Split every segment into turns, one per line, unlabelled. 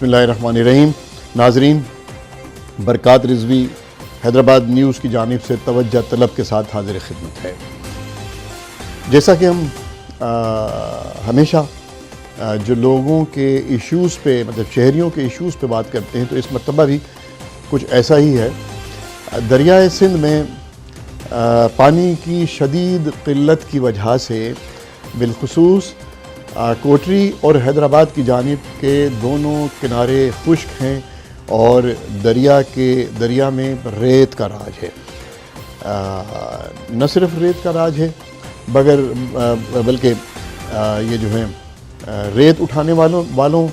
بسم اللہ الرحمن الرحیم. ناظرین، برکات رضوی حیدرآباد نیوز کی جانب سے توجہ طلب کے ساتھ حاضر خدمت ہے. جیسا کہ ہم ہمیشہ جو لوگوں کے ایشوز پہ مطلب شہریوں کے ایشوز پہ بات کرتے ہیں، تو اس مرتبہ بھی کچھ ایسا ہی ہے. دریائے سندھ میں پانی کی شدید قلت کی وجہ سے بالخصوص کوٹری اور حیدرآباد کی جانب کے دونوں کنارے خشک ہیں اور دریا میں ریت کا راج ہے. نہ صرف ریت کا راج ہے بلکہ یہ جو ہے ریت اٹھانے والوں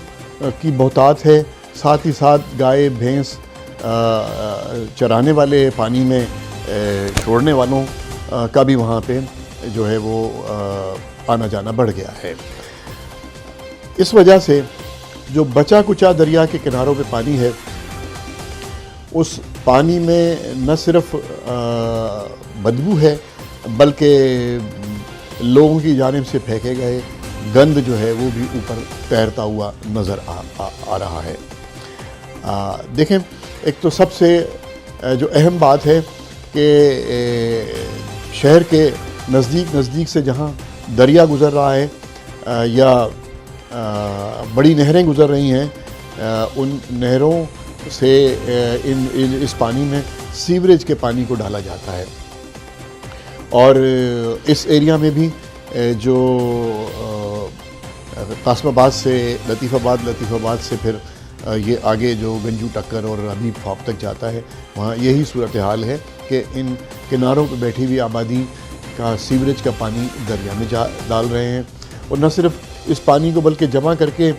کی بہتات ہے، ساتھ ہی ساتھ گائے بھینس چرانے والے پانی میں چھوڑنے والوں کا بھی وہاں پہ جو ہے وہ آنا جانا بڑھ گیا ہے. اس وجہ سے جو بچا کچا دریا کے کناروں پہ پانی ہے، اس پانی میں نہ صرف بدبو ہے بلکہ لوگوں کی جانب سے پھینکے گئے گند جو ہے وہ بھی اوپر تیرتا ہوا نظر آ رہا ہے. دیکھیں، ایک تو سب سے جو اہم بات ہے کہ شہر کے نزدیک سے جہاں دریا گزر رہا ہے یا بڑی نہریں گزر رہی ہیں، ان نہروں سے اس پانی میں سیوریج کے پانی کو ڈالا جاتا ہے. اور اس ایریا میں بھی جو قاسم آباد سے لطیف آباد سے پھر یہ آگے جو گنجو ٹکر اور حبیب خواب تک جاتا ہے، وہاں یہی صورتحال ہے کہ ان کناروں پہ بیٹھی ہوئی آبادی کا سیوریج کا پانی دریا میں ڈال رہے ہیں. اور نہ صرف اس پانی کو بلکہ جمع کر کے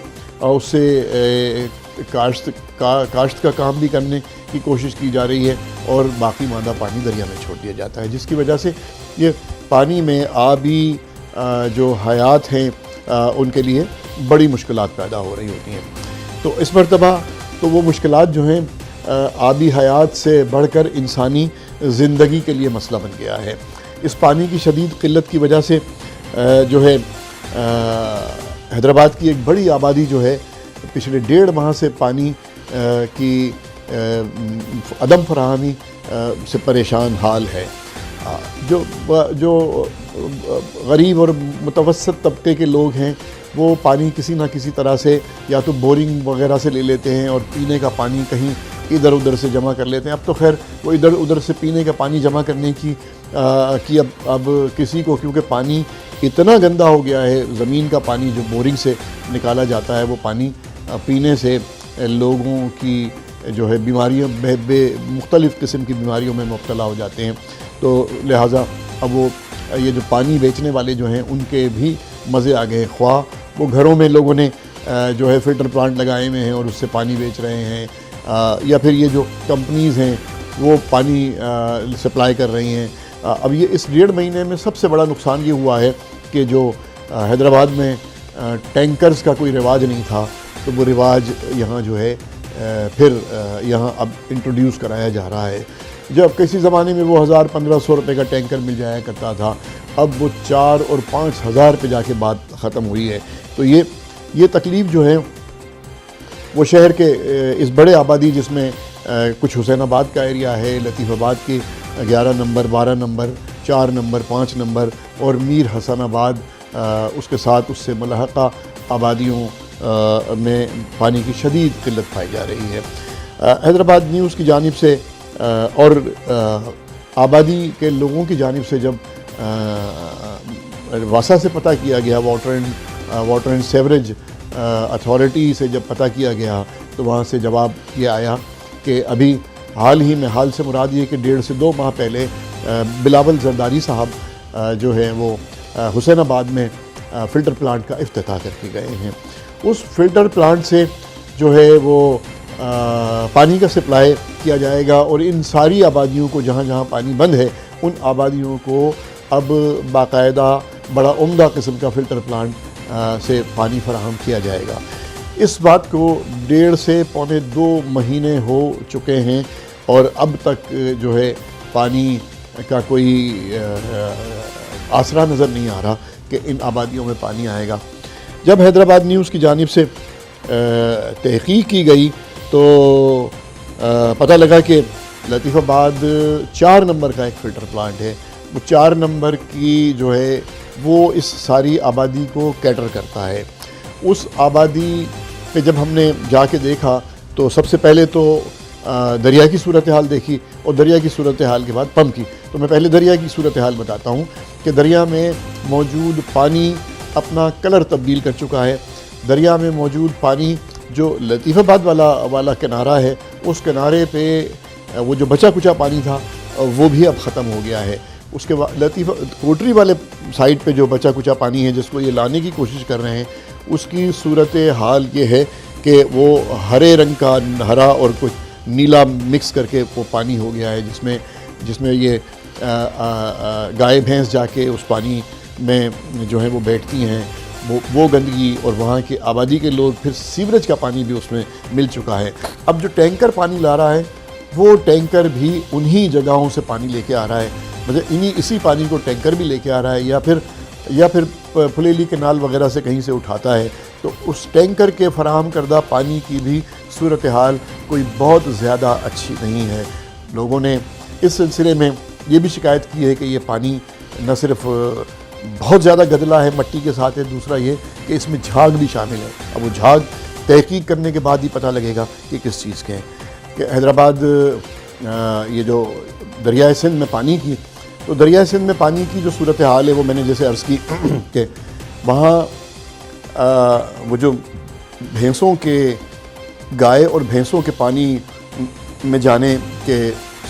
اس سے کاشت کا کام بھی کرنے کی کوشش کی جا رہی ہے اور باقی مادہ پانی دریا میں چھوڑ دیا جاتا ہے، جس کی وجہ سے یہ پانی میں آبی جو حیات ہیں ان کے لیے بڑی مشکلات پیدا ہو رہی ہوتی ہیں. تو اس مرتبہ تو وہ مشکلات جو ہیں آبی حیات سے بڑھ کر انسانی زندگی کے لیے مسئلہ بن گیا ہے. اس پانی کی شدید قلت کی وجہ سے جو ہے حیدرآباد کی ایک بڑی آبادی جو ہے پچھلے 1.5 ماہ سے پانی کی عدم فراہمی سے پریشان حال ہے. جو غریب اور متوسط طبقے کے لوگ ہیں وہ پانی کسی نہ کسی طرح سے یا تو بورنگ وغیرہ سے لے لیتے ہیں اور پینے کا پانی کہیں ادھر ادھر سے جمع کر لیتے ہیں. اب تو خیر وہ ادھر ادھر سے پینے کا پانی جمع کرنے کی اب کسی کو، کیونکہ پانی اتنا گندا ہو گیا ہے، زمین کا پانی جو بورنگ سے نکالا جاتا ہے وہ پانی پینے سے لوگوں کی جو ہے بیماریوں مختلف قسم کی بیماریوں میں مبتلا ہو جاتے ہیں. تو لہٰذا اب یہ جو پانی بیچنے والے جو ہیں ان کے بھی مزے آ گئے، خواہ وہ گھروں میں لوگوں نے جو ہے فلٹر پلانٹ لگائے ہوئے ہیں اور اس سے پانی بیچ رہے ہیں، یا پھر یہ جو کمپنیز ہیں وہ پانی سپلائی کر رہی ہیں. اب یہ اس 1.5 مہینے میں سب سے بڑا نقصان یہ ہوا ہے کہ جو حیدرآباد میں ٹینکرز کا کوئی رواج نہیں تھا، تو وہ رواج یہاں جو ہے پھر یہاں اب انٹروڈیوس کرایا جا رہا ہے. جب کسی زمانے میں وہ 1,000-1,500 روپے کا ٹینکر مل جایا کرتا تھا، اب وہ 4,000 اور 5,000 پہ جا کے بات ختم ہوئی ہے. تو یہ تکلیف جو ہے وہ شہر کے اس بڑے آبادی جس میں کچھ حسین آباد کا ایریا ہے، لطیف آباد کی 11 نمبر 12 نمبر 4 نمبر 5 نمبر اور میر حسن آباد اس کے ساتھ اس سے ملحقہ آبادیوں میں پانی کی شدید قلت پائی جا رہی ہے. حیدرآباد نیوز کی جانب سے اور آبادی کے لوگوں کی جانب سے جب واسا سے پتہ کیا گیا، واٹر اینڈ سیوریج اتھارٹی سے جب پتہ کیا گیا، تو وہاں سے جواب یہ آیا کہ ابھی حال سے مراد یہ کہ 1.5 سے 2 ماہ پہلے بلاول زرداری صاحب جو ہیں وہ حسین آباد میں فلٹر پلانٹ کا افتتاح کر کے گئے ہیں. اس فلٹر پلانٹ سے جو ہے وہ پانی کا سپلائی کیا جائے گا اور ان ساری آبادیوں کو جہاں جہاں پانی بند ہے ان آبادیوں کو اب باقاعدہ بڑا عمدہ قسم کا فلٹر پلانٹ سے پانی فراہم کیا جائے گا. اس بات کو 1.5 سے پونے 2 مہینے ہو چکے ہیں اور اب تک جو ہے پانی کا کوئی آسرا نظر نہیں آ رہا کہ ان آبادیوں میں پانی آئے گا. جب حیدرآباد نیوز کی جانب سے تحقیق کی گئی تو پتہ لگا کہ لطیف آباد 4 نمبر کا ایک فلٹر پلانٹ ہے، وہ 4 نمبر کی جو ہے وہ اس ساری آبادی کو کیٹر کرتا ہے۔ اس آبادی پہ جب ہم نے جا کے دیکھا تو سب سے پہلے تو دریا کی صورتحال دیکھی، اور دریا کی صورتحال کے بعد پمپ کی۔ تو میں پہلے دریا کی صورتحال بتاتا ہوں کہ دریا میں موجود پانی اپنا کلر تبدیل کر چکا ہے۔ دریا میں موجود پانی جو لطیف آباد والا کنارہ ہے، اس کنارے پہ وہ جو بچا کچا پانی تھا وہ بھی اب ختم ہو گیا ہے۔ اس کے بعد کوٹری والے سائڈ پہ جو بچا کچا پانی ہے جس کو یہ لانے کی کوشش کر رہے ہیں، اس کی صورتحال یہ ہے کہ وہ ہرے رنگ کا ہرا اور کچھ نیلا مکس کر کے وہ پانی ہو گیا ہے، جس میں یہ گائے بھینس جا کے اس پانی میں جو ہے وہ بیٹھتی ہیں، وہ گندگی، اور وہاں کی آبادی کے لوگ پھر سیوریج کا پانی بھی اس میں مل چکا ہے۔ اب جو ٹینکر پانی لا رہا ہے وہ ٹینکر بھی انہی جگہوں سے پانی لے کے آ رہا ہے، مطلب اسی پانی کو ٹینکر بھی لے کے آ رہا ہے، یا پھر پھلیلی کنال وغیرہ سے کہیں سے اٹھاتا ہے۔ تو اس ٹینکر کے فراہم کردہ پانی کی بھی صورتحال کوئی بہت زیادہ اچھی نہیں ہے۔ لوگوں نے اس سلسلے میں یہ بھی شکایت کی ہے کہ یہ پانی نہ صرف بہت زیادہ گدلا ہے، مٹی کے ساتھ ہے، دوسرا یہ کہ اس میں جھاگ بھی شامل ہے۔ اب وہ جھاگ تحقیق کرنے کے بعد ہی پتہ لگے گا کہ کس چیز کے ہیں۔ کہ حیدرآباد یہ جو دریائے سندھ میں پانی کی، تو دریائے سندھ میں پانی کی جو صورتحال ہے وہ میں نے جیسے عرض کی کہ وہاں وہ جو گائے اور بھینسوں کے پانی میں جانے کے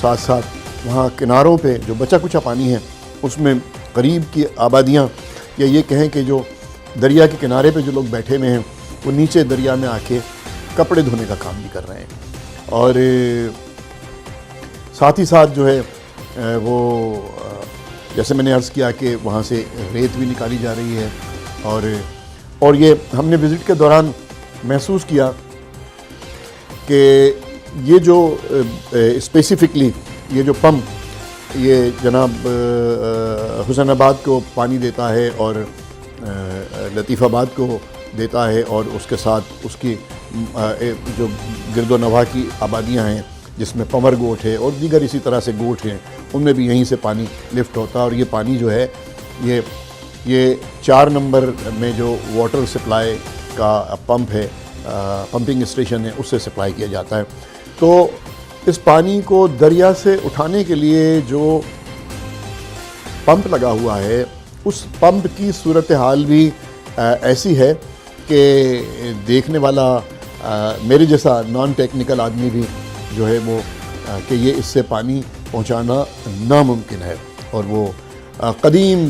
ساتھ ساتھ وہاں کناروں پہ جو بچا کچا پانی ہے اس میں قریب کی آبادیاں، یا یہ کہیں کہ جو دریا کے کنارے پہ جو لوگ بیٹھے ہوئے ہیں وہ نیچے دریا میں آ کے کپڑے دھونے کا کام بھی کر رہے ہیں، اور ساتھ ہی ساتھ جو ہے وہ جیسے میں نے عرض کیا کہ وہاں سے ریت بھی نکالی جا رہی ہے، اور یہ ہم نے وزٹ کے دوران محسوس کیا کہ یہ جو اسپیسیفکلی یہ جو پمپ یہ جناب حسین آباد کو پانی دیتا ہے اور لطیف آباد کو دیتا ہے، اور اس کے ساتھ اس کی جو گرد و نواح کی آبادیاں ہیں جس میں پمر گوٹ ہے اور دیگر اسی طرح سے گوٹ ہیں، ان میں بھی یہیں سے پانی لفٹ ہوتا ہے، اور یہ پانی جو ہے یہ 4 نمبر میں جو واٹر سپلائی کا پمپ ہے، پمپنگ اسٹیشن ہے، اس سے سپلائی کیا جاتا ہے۔ تو اس پانی کو دریا سے اٹھانے کے لیے جو پمپ لگا ہوا ہے اس پمپ کی صورتحال بھی ایسی ہے کہ دیکھنے والا میرے جیسا نان ٹیکنیکل آدمی بھی جو ہے وہ کہ یہ اس سے پانی پہنچانا ناممکن ہے، اور وہ قدیم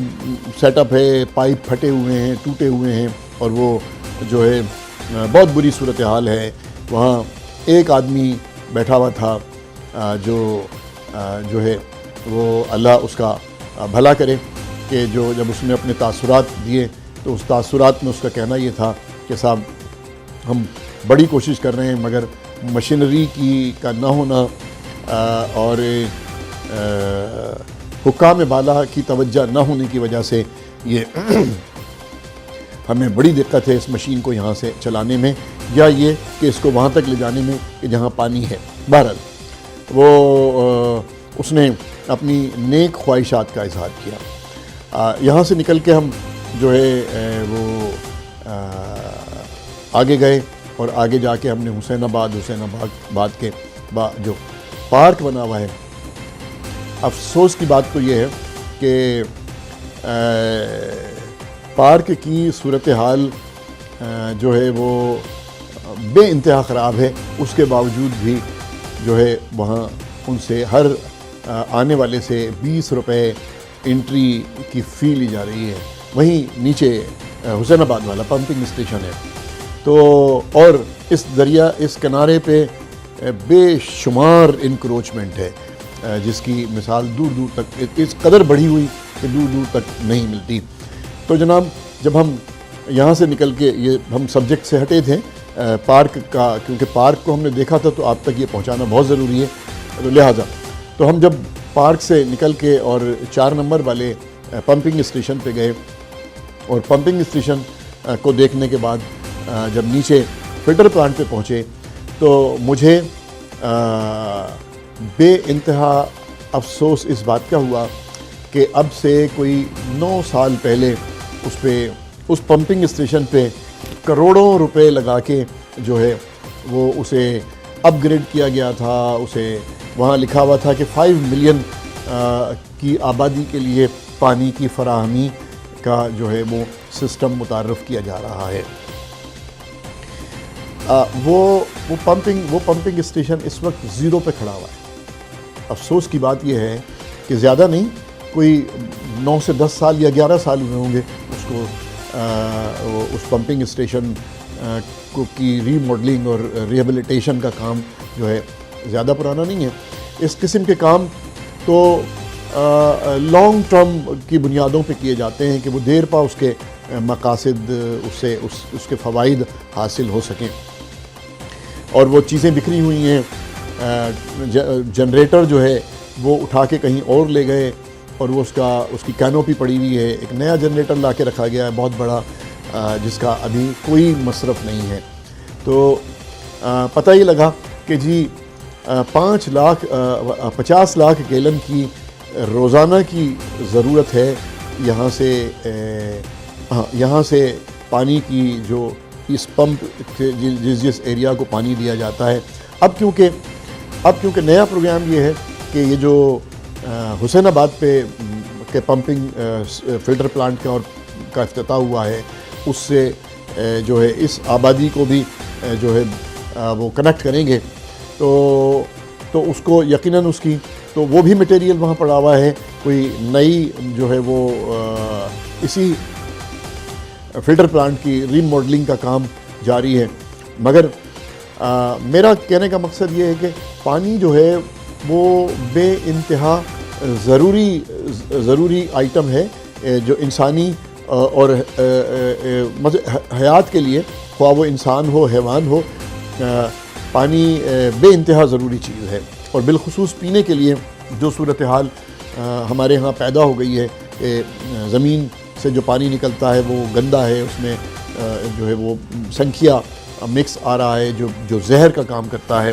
سیٹ اپ ہے، پائپ پھٹے ہوئے ہیں، ٹوٹے ہوئے ہیں، اور وہ جو ہے بہت بری صورتحال ہے۔ وہاں ایک آدمی بیٹھا ہوا تھا جو ہے وہ اللہ اس کا بھلا کرے، کہ جب اس نے اپنے تاثرات دیے تو اس تاثرات میں اس کا کہنا یہ تھا کہ صاحب ہم بڑی کوشش کر رہے ہیں مگر مشینری کا نہ ہونا اور حکام بالا کی توجہ نہ ہونے کی وجہ سے یہ ہمیں بڑی دقت ہے اس مشین کو یہاں سے چلانے میں، یا یہ کہ اس کو وہاں تک لے جانے میں کہ جہاں پانی ہے۔ بہرحال وہ اس نے اپنی نیک خواہشات کا اظہار کیا۔ یہاں سے نکل کے ہم جو ہے وہ آگے گئے، اور آگے جا کے ہم نے حسین آباد کے جو پارک بنا ہوا ہے، افسوس کی بات تو یہ ہے کہ پارک کی صورتحال جو ہے وہ بے انتہا خراب ہے، اس کے باوجود بھی جو ہے وہاں ان سے ہر آنے والے سے 20 روپے انٹری کی فی لی جا رہی ہے۔ وہیں نیچے حسین آباد والا پمپنگ اسٹیشن ہے، تو اور اس کنارے پہ بے شمار انکروچمنٹ ہے، جس کی مثال دور دور تک اس قدر بڑھی ہوئی کہ دور دور تک نہیں ملتی۔ تو جناب جب ہم یہاں سے نکل کے یہ ہم سبجیکٹ سے ہٹے تھے پارک کا، کیونکہ پارک کو ہم نے دیکھا تھا تو آپ تک یہ پہنچانا بہت ضروری ہے، تو لہٰذا تو ہم جب پارک سے نکل کے اور 4 نمبر والے پمپنگ اسٹیشن پہ گئے، اور پمپنگ اسٹیشن کو دیکھنے کے بعد جب نیچے فلٹر پلانٹ پہ پہنچے تو مجھے بے انتہا افسوس اس بات کا ہوا کہ اب سے کوئی 9 سال پہلے اس پمپنگ اسٹیشن پہ کروڑوں روپے لگا کے جو ہے وہ اسے اپ گریڈ کیا گیا تھا. اسے وہاں لکھا ہوا تھا کہ 5 ملین کی آبادی کے لیے پانی کی فراہمی کا جو ہے وہ سسٹم متعارف کیا جا رہا ہے. وہ پمپنگ اسٹیشن اس وقت زیرو پہ کھڑا ہوا ہے. افسوس کی بات یہ ہے کہ زیادہ نہیں، کوئی 9 سے 10 سال یا 11 سال ہوئے ہوں گے اس کو اس پمپنگ اسٹیشن کی ری ماڈلنگ اور ریہیبلیٹیشن کا کام جو ہے زیادہ پرانا نہیں ہے. اس قسم کے کام تو لانگ ٹرم کی بنیادوں پہ کیے جاتے ہیں کہ وہ دیر پا اس کے مقاصد اس کے فوائد حاصل ہو سکیں. اور وہ چیزیں بکھری ہوئی ہیں. جنریٹر جو ہے وہ اٹھا کے کہیں اور لے گئے اور وہ اس کی کینوپی پڑی ہوئی ہے. ایک نیا جنریٹر لا کے رکھا گیا ہے بہت بڑا، جس کا ابھی کوئی مصرف نہیں ہے. تو پتہ یہ لگا کہ جی 50 لاکھ گیلن کی روزانہ کی ضرورت ہے یہاں سے پانی کی، جو اس پمپ جس ایریا کو پانی دیا جاتا ہے. اب کیونکہ نیا پروگرام یہ ہے کہ یہ جو حسین آباد پہ کے پمپنگ فلٹر پلانٹ کا افتتاح ہوا ہے، اس سے جو ہے اس آبادی کو بھی جو ہے وہ کنیکٹ کریں گے تو اس کو یقیناً تو وہ بھی مٹیریل وہاں پڑا ہوا ہے. کوئی نئی جو ہے وہ اسی فلٹر پلانٹ کی ری ماڈلنگ کا کام جاری ہے. مگر میرا کہنے کا مقصد یہ ہے کہ پانی جو ہے وہ بے انتہا ضروری آئٹم ہے جو انسانی اور حیات کے لیے، خواہ وہ انسان ہو حیوان ہو، پانی بے انتہا ضروری چیز ہے. اور بالخصوص پینے کے لیے جو صورتحال ہمارے ہاں پیدا ہو گئی ہے کہ زمین سے جو پانی نکلتا ہے وہ گندا ہے، اس میں جو ہے وہ سنکھیا مکس آ رہا ہے جو زہر کا کام کرتا ہے.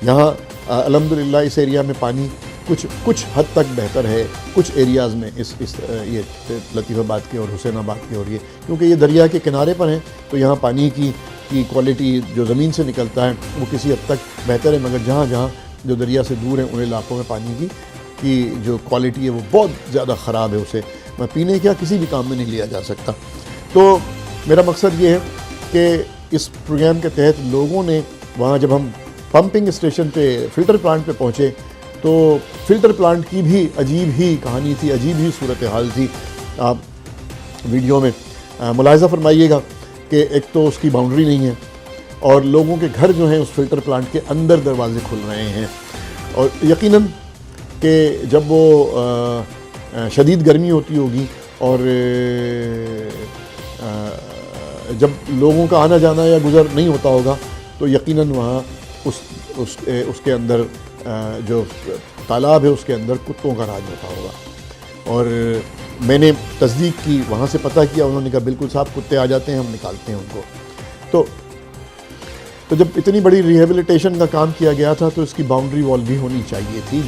یہاں الحمدللہ اس ایریا میں پانی کچھ حد تک بہتر ہے. کچھ ایریاز میں یہ لطیف آباد کے اور حسین آباد کے، اور یہ کیونکہ یہ دریا کے کنارے پر ہیں تو یہاں پانی کی کوالٹی جو زمین سے نکلتا ہے وہ کسی حد تک بہتر ہے. مگر جہاں جو دریا سے دور ہیں ان علاقوں میں پانی کی جو کوالٹی ہے وہ بہت زیادہ خراب ہے. اسے میں پینے کیا کسی بھی کام میں نہیں لیا جا سکتا. تو میرا مقصد یہ ہے کہ اس پروگرام کے تحت لوگوں نے وہاں، جب ہم پمپنگ اسٹیشن پہ فلٹر پلانٹ پہ پہنچے تو فلٹر پلانٹ کی بھی عجیب ہی کہانی تھی، عجیب ہی صورتحال تھی. آپ ویڈیو میں ملاحظہ فرمائیے گا کہ ایک تو اس کی باؤنڈری نہیں ہے اور لوگوں کے گھر جو ہیں اس فلٹر پلانٹ کے اندر دروازے کھل رہے ہیں. اور یقیناً کہ جب وہ شدید گرمی ہوتی ہوگی اور جب لوگوں کا آنا جانا یا گزر نہیں ہوتا ہوگا تو یقیناً وہاں اس کے اندر جو تالاب ہے اس کے اندر کتوں کا راج ہوتا ہوگا. اور میں نے تصدیق کی، وہاں سے پتہ کیا، انہوں نے کہا بالکل صاحب کتے آ جاتے ہیں، ہم نکالتے ہیں ان کو. تو جب اتنی بڑی ریہیبلیٹیشن کا کام کیا گیا تھا تو اس کی باؤنڈری وال بھی ہونی چاہیے تھی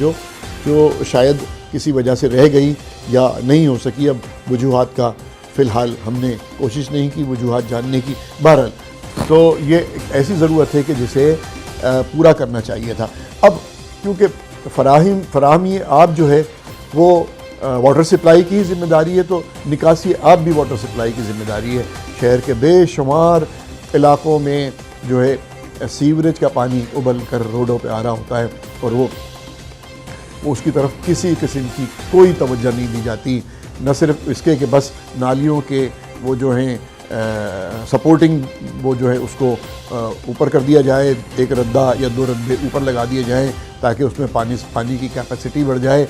جو شاید کسی وجہ سے رہ گئی یا نہیں ہو سکی. اب وجوہات کا فی الحال ہم نے کوشش نہیں کی وجوہات جاننے کی. بہرحال تو یہ ایک ایسی ضرورت ہے کہ جسے پورا کرنا چاہیے تھا. اب کیونکہ فراہمی آب جو ہے وہ واٹر سپلائی کی ذمہ داری ہے تو نکاسی آب بھی واٹر سپلائی کی ذمہ داری ہے. شہر کے بے شمار علاقوں میں جو ہے سیوریج کا پانی ابل کر روڈوں پہ آ رہا ہوتا ہے اور وہ اس کی طرف کسی قسم کی کوئی توجہ نہیں دی جاتی. نہ صرف اس کے کہ بس نالیوں کے وہ جو ہیں سپورٹنگ وہ جو ہے اس کو اوپر کر دیا جائے، ایک ردہ یا 2 ردے اوپر لگا دیے جائیں تاکہ اس میں پانی کی کیپیسٹی بڑھ جائے.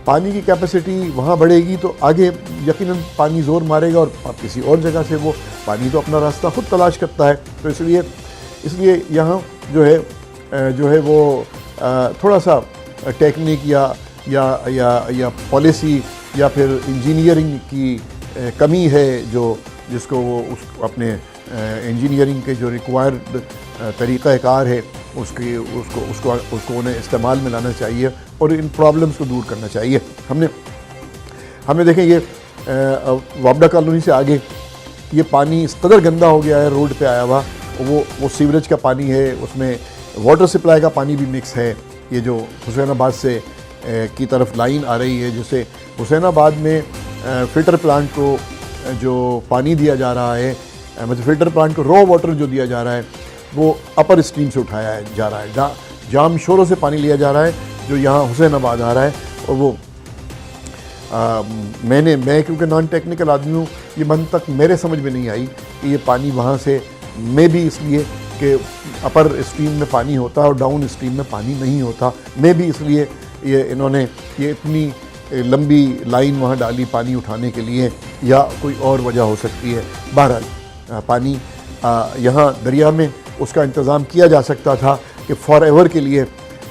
پانی کی کیپیسٹی وہاں بڑھے گی تو آگے یقیناً پانی زور مارے گا اور کسی اور جگہ سے وہ پانی تو اپنا راستہ خود تلاش کرتا ہے. تو اس لیے یہاں جو ہے وہ تھوڑا سا ٹیکنیک یا پالیسی یا پھر انجینئرنگ کی کمی ہے جس کو وہ اپنے انجینئرنگ کے جو ریکوائرڈ طریقہ کار ہے اس کو انہیں استعمال میں لانا چاہیے اور ان پرابلمس کو دور کرنا چاہیے. ہم نے دیکھیں یہ وابڈا کالونی سے آگے یہ پانی اس قدر گندا ہو گیا ہے روڈ پہ آیا ہوا, وہ سیوریج کا پانی ہے, اس میں واٹر سپلائی کا پانی بھی مکس ہے. یہ جو حسین آباد سے کی طرف لائن آ رہی ہے جسے حسین آباد میں فلٹر پلانٹ کو جو پانی دیا جا رہا ہے, مطلب فلٹر پلانٹ کو را واٹر جو دیا جا رہا ہے وہ اپر اسٹریم سے اٹھایا جا رہا ہے, جام شوروں سے پانی لیا جا رہا ہے جو یہاں حسین آباد آ رہا ہے. اور وہ میں کیونکہ نان ٹیکنیکل آدمی ہوں, یہ منطق میرے سمجھ میں نہیں آئی کہ یہ پانی وہاں سے میں بھی اس لیے کہ اپر اسٹریم میں پانی ہوتا ہے اور ڈاؤن اسٹریم میں پانی نہیں ہوتا, میں بھی اس لیے انہوں نے یہ اتنی لمبی لائن وہاں ڈالی پانی اٹھانے کے لیے, یا کوئی اور وجہ ہو سکتی ہے. بہرحال پانی یہاں دریا میں اس کا انتظام کیا جا سکتا تھا کہ فار ایور کے لیے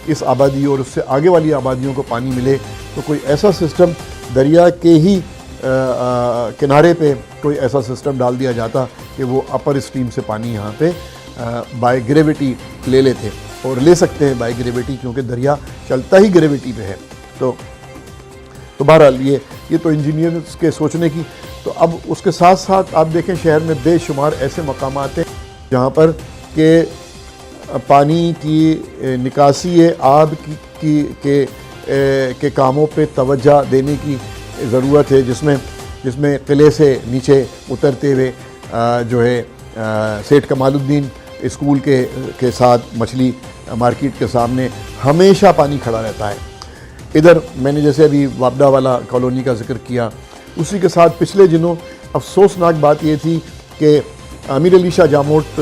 اس آبادی اور اس سے آگے والی آبادیوں کو پانی ملے, تو کوئی ایسا سسٹم دریا کے ہی کنارے پہ کوئی ایسا سسٹم ڈال دیا جاتا کہ وہ اپر اسٹریم سے پانی یہاں پہ بائی گریویٹی لے لیتے, اور لے سکتے ہیں بائی گریویٹی کیونکہ دریا چلتا ہی گریویٹی پہ ہے. تو بہرحال یہ تو انجینئرز کے سوچنے کی. تو اب اس کے ساتھ ساتھ آپ دیکھیں شہر میں بے شمار ایسے مقامات ہیں جہاں پر کہ پانی کی نکاسی آب کے کاموں پہ توجہ دینے کی ضرورت ہے, جس میں قلعے سے نیچے اترتے ہوئے جو ہے سیٹھ کمال الدین اسکول کے ساتھ مچھلی مارکیٹ کے سامنے ہمیشہ پانی کھڑا رہتا ہے. ادھر میں نے جیسے ابھی وابڈا والا کالونی کا ذکر کیا, اسی کے ساتھ پچھلے دنوں افسوسناک بات یہ تھی کہ امیر علی شاہ جاموٹ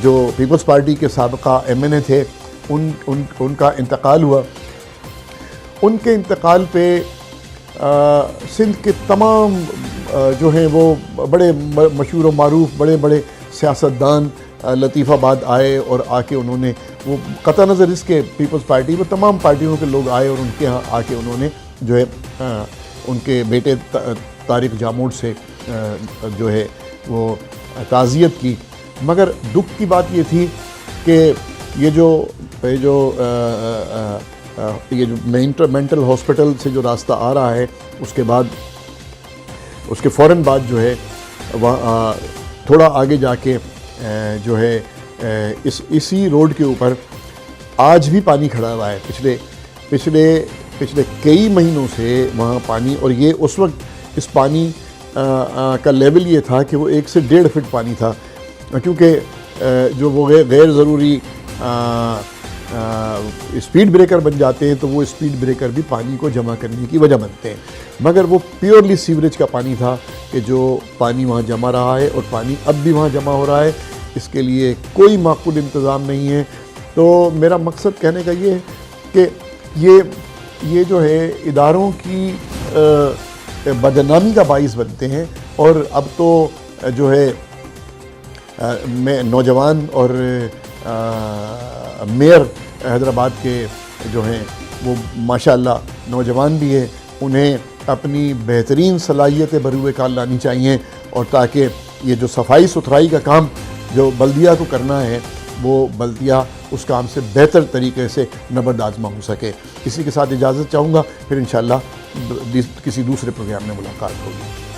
جو پیپلز پارٹی کے سابقہ ایم این اے تھے, ان کا انتقال ہوا. ان کے انتقال پہ سندھ کے تمام جو ہیں وہ بڑے مشہور و معروف بڑے بڑے سیاستدان لطیف آباد آئے, اور آ کے انہوں نے وہ قطع نظر اس کے پیپلز پارٹی وہ تمام پارٹیوں کے لوگ آئے اور ان کے ہاں آ کے انہوں نے جو ہے ان کے بیٹے طارق جاموٹ سے جو ہے وہ تعزیت کی. مگر دکھ کی بات یہ تھی کہ یہ جو مینٹل ہاسپٹل سے جو راستہ آ رہا ہے اس کے بعد اس کے فوراً بعد جو ہے وہاں تھوڑا آگے جا کے جو ہے اسی روڈ کے اوپر آج بھی پانی کھڑا ہوا ہے. پچھلے کئی مہینوں سے وہاں پانی, اور یہ اس وقت اس پانی کا لیول یہ تھا کہ وہ 1 سے 1.5 فٹ پانی تھا, کیونکہ جو وہ غیر ضروری اسپیڈ بریکر بن جاتے ہیں تو وہ اسپیڈ بریکر بھی پانی کو جمع کرنے کی وجہ بنتے ہیں. مگر وہ پیورلی سیوریج کا پانی تھا کہ جو پانی وہاں جمع رہا ہے اور پانی اب بھی وہاں جمع ہو رہا ہے, اس کے لیے کوئی معقول انتظام نہیں ہے. تو میرا مقصد کہنے کا یہ ہے کہ یہ جو ہے اداروں کی بدنامی کا باعث بنتے ہیں, اور اب تو جو ہے میں نوجوان اور میئر حیدرآباد کے جو ہیں وہ ماشاءاللہ نوجوان بھی ہیں, انہیں اپنی بہترین صلاحیتیں بروئے کار لانی چاہیے, اور تاکہ یہ جو صفائی ستھرائی کا کام جو بلدیہ کو کرنا ہے وہ بلدیہ اس کام سے بہتر طریقے سے نبرد آزما ہو سکے. اسی کے ساتھ اجازت چاہوں گا, پھر انشاءاللہ کسی دوسرے پروگرام میں ملاقات ہوگی.